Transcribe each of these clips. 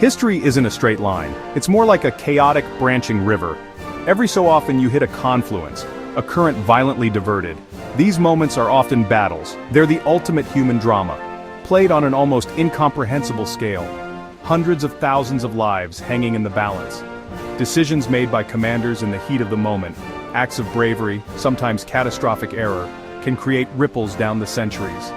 History isn't a straight line. It's more like a chaotic, branching river. Every so often you hit a confluence, a current violently diverted. These moments are often battles. They're the ultimate human drama, played on an almost incomprehensible scale. Hundreds of thousands of lives hanging in the balance. Decisions made by commanders in the heat of the moment, acts of bravery, sometimes catastrophic error, can create ripples down the centuries,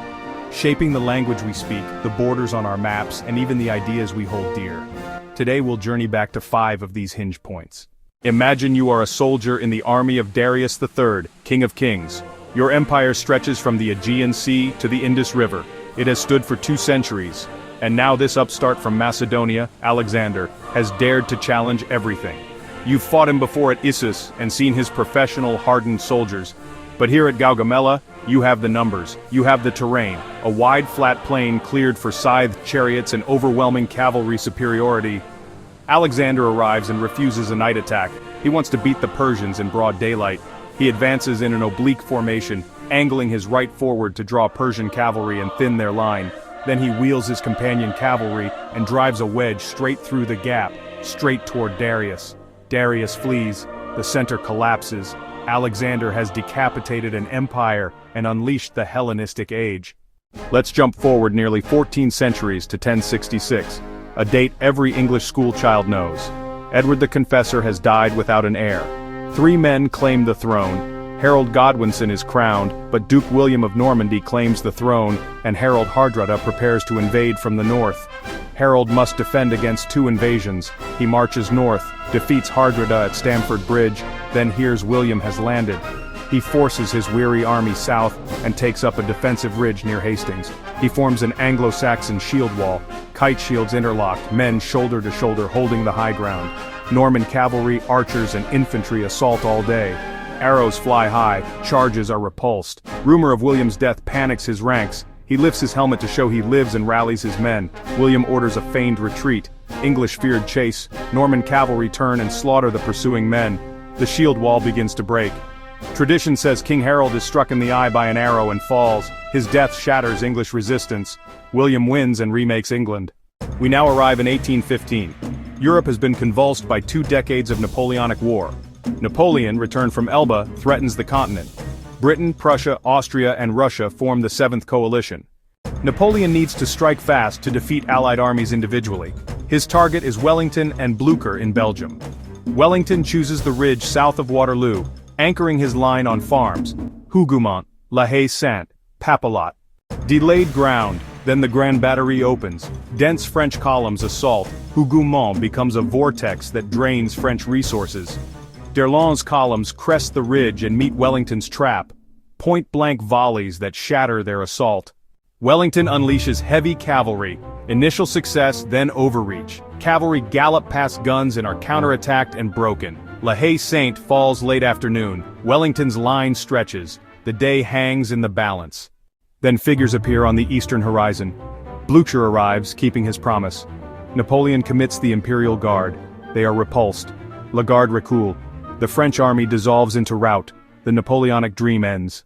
shaping the language we speak, the borders on our maps, and even the ideas we hold dear. Today we'll journey back to 5 of these hinge points. Imagine you are a soldier in the army of Darius III, King of Kings. Your empire stretches from the Aegean Sea to the Indus River. It has stood for 2 centuries. And now this upstart from Macedonia, Alexander, has dared to challenge everything. You've fought him before at Issus and seen his professional, hardened soldiers. But here at Gaugamela, you have the numbers, you have the terrain, a wide flat plain cleared for scythed chariots and overwhelming cavalry superiority. Alexander arrives and refuses a night attack. He wants to beat the Persians in broad daylight. He advances in an oblique formation, angling his right forward to draw Persian cavalry and thin their line. Then he wheels his companion cavalry and drives a wedge straight through the gap, straight toward Darius. Darius flees, the center collapses. Alexander has decapitated an empire and unleashed the Hellenistic age. Let's jump forward nearly 14 centuries to 1066, a date every English school child knows. Edward the Confessor has died without an heir. 3 men claim the throne. Harold Godwinson is crowned, but Duke William of Normandy claims the throne, and Harold Hardrada prepares to invade from the north. Harold must defend against 2 invasions. He marches north, defeats Hardrada at Stamford Bridge, then hears William has landed. He forces his weary army south and takes up a defensive ridge near Hastings. He forms an Anglo-Saxon shield wall, kite shields interlocked, men shoulder to shoulder holding the high ground. Norman cavalry, archers, and infantry assault all day. Arrows fly high, charges are repulsed. Rumor of William's death panics his ranks. He lifts his helmet to show he lives and rallies his men. William orders a feigned retreat. English feared chase. Norman cavalry turn and slaughter the pursuing men. The shield wall begins to break. Tradition says King Harold is struck in the eye by an arrow and falls. His death shatters English resistance. William wins and remakes England. We now arrive in 1815. Europe has been convulsed by 2 decades of Napoleonic War. Napoleon, returned from Elba, threatens the continent. Britain, Prussia, Austria, and Russia form the 7th Coalition. Napoleon needs to strike fast to defeat Allied armies individually. His target is Wellington and Blücher in Belgium. Wellington chooses the ridge south of Waterloo, anchoring his line on farms, Hougoumont, La Haye-Sainte, Papelotte. Delayed ground, then the Grand Battery opens. Dense French columns assault. Hougoumont becomes a vortex that drains French resources. D'Erlon's columns crest the ridge and meet Wellington's trap. Point-blank volleys that shatter their assault. Wellington unleashes heavy cavalry. Initial success, then overreach. Cavalry gallop past guns and are counterattacked and broken. La Haye-Sainte falls late afternoon. Wellington's line stretches. The day hangs in the balance. Then figures appear on the eastern horizon. Blücher arrives, keeping his promise. Napoleon commits the Imperial Guard. They are repulsed. La Garde recule. The French army dissolves into rout. The Napoleonic dream ends.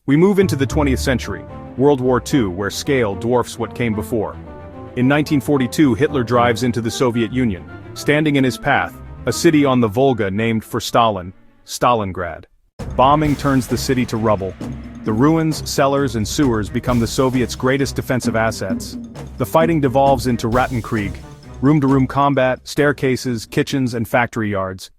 We move into the 20th century, World War II, where scale dwarfs what came before. In 1942, Hitler drives into the Soviet Union, standing in his path, a city on the Volga named for Stalin, Stalingrad. Bombing turns the city to rubble. The ruins, cellars, and sewers become the Soviets' greatest defensive assets. The fighting devolves into Rattenkrieg, room-to-room combat, staircases, kitchens, and factory yards.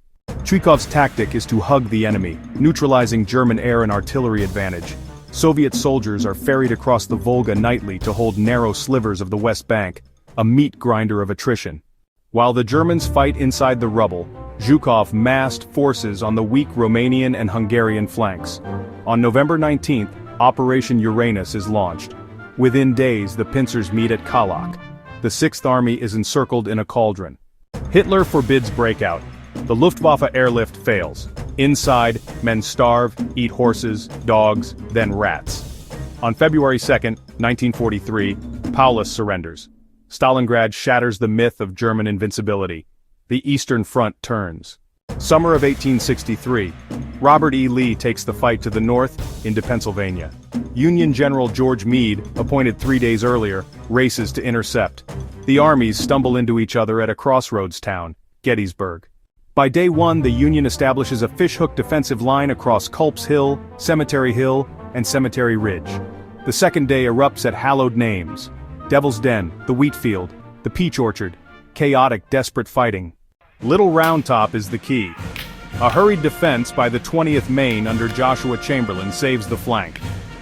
Chuikov's tactic is to hug the enemy, neutralizing German air and artillery advantage. Soviet soldiers are ferried across the Volga nightly to hold narrow slivers of the West Bank, a meat grinder of attrition. While the Germans fight inside the rubble, Zhukov massed forces on the weak Romanian and Hungarian flanks. On November 19th, Operation Uranus is launched. Within days, the pincers meet at Kalach. The Sixth Army is encircled in a cauldron. Hitler forbids breakout. The Luftwaffe airlift fails. Inside, men starve, eat horses, dogs, then rats. On February 2, 1943, Paulus surrenders. Stalingrad shatters the myth of German invincibility. The Eastern Front turns. Summer of 1863. Robert E. Lee takes the fight to the north, into Pennsylvania. Union General George Meade, appointed 3 days earlier, races to intercept. The armies stumble into each other at a crossroads town, Gettysburg. By day 1, the Union establishes a fishhook defensive line across Culp's Hill, Cemetery Hill, and Cemetery Ridge. The second day erupts at hallowed names: Devil's Den, the wheat field, the peach orchard. Chaotic, desperate fighting. Little Round Top is the key. A hurried defense by the 20th Maine under Joshua Chamberlain saves the flank.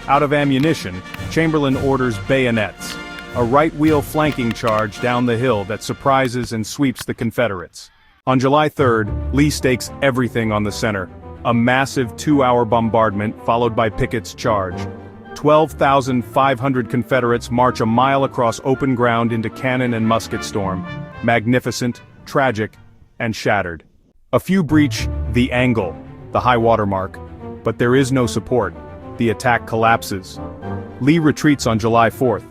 Out of ammunition, Chamberlain orders bayonets, a right-wheel flanking charge down the hill that surprises and sweeps the Confederates. On July 3rd, Lee stakes everything on the center, a massive 2-hour bombardment followed by Pickett's charge. 12,500 Confederates march a mile across open ground into cannon and musket storm, magnificent, tragic, and shattered. A few breach the angle, the high water mark, but there is no support. The attack collapses. Lee retreats on July 4th.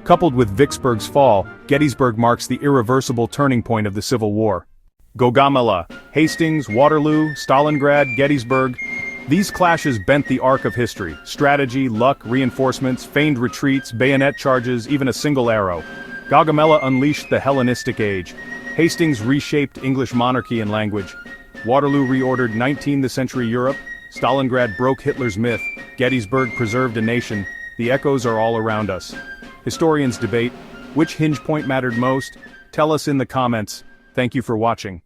Coupled with Vicksburg's fall, Gettysburg marks the irreversible turning point of the Civil War. Gaugamela, Hastings, Waterloo, Stalingrad, Gettysburg. These clashes bent the arc of history: strategy, luck, reinforcements, feigned retreats, bayonet charges, even a single arrow. Gaugamela unleashed the Hellenistic age. Hastings reshaped English monarchy and language. Waterloo reordered 19th century Europe. Stalingrad broke Hitler's myth. Gettysburg preserved a nation. The echoes are all around us. Historians debate, which hinge point mattered most? Tell us in the comments. Thank you for watching.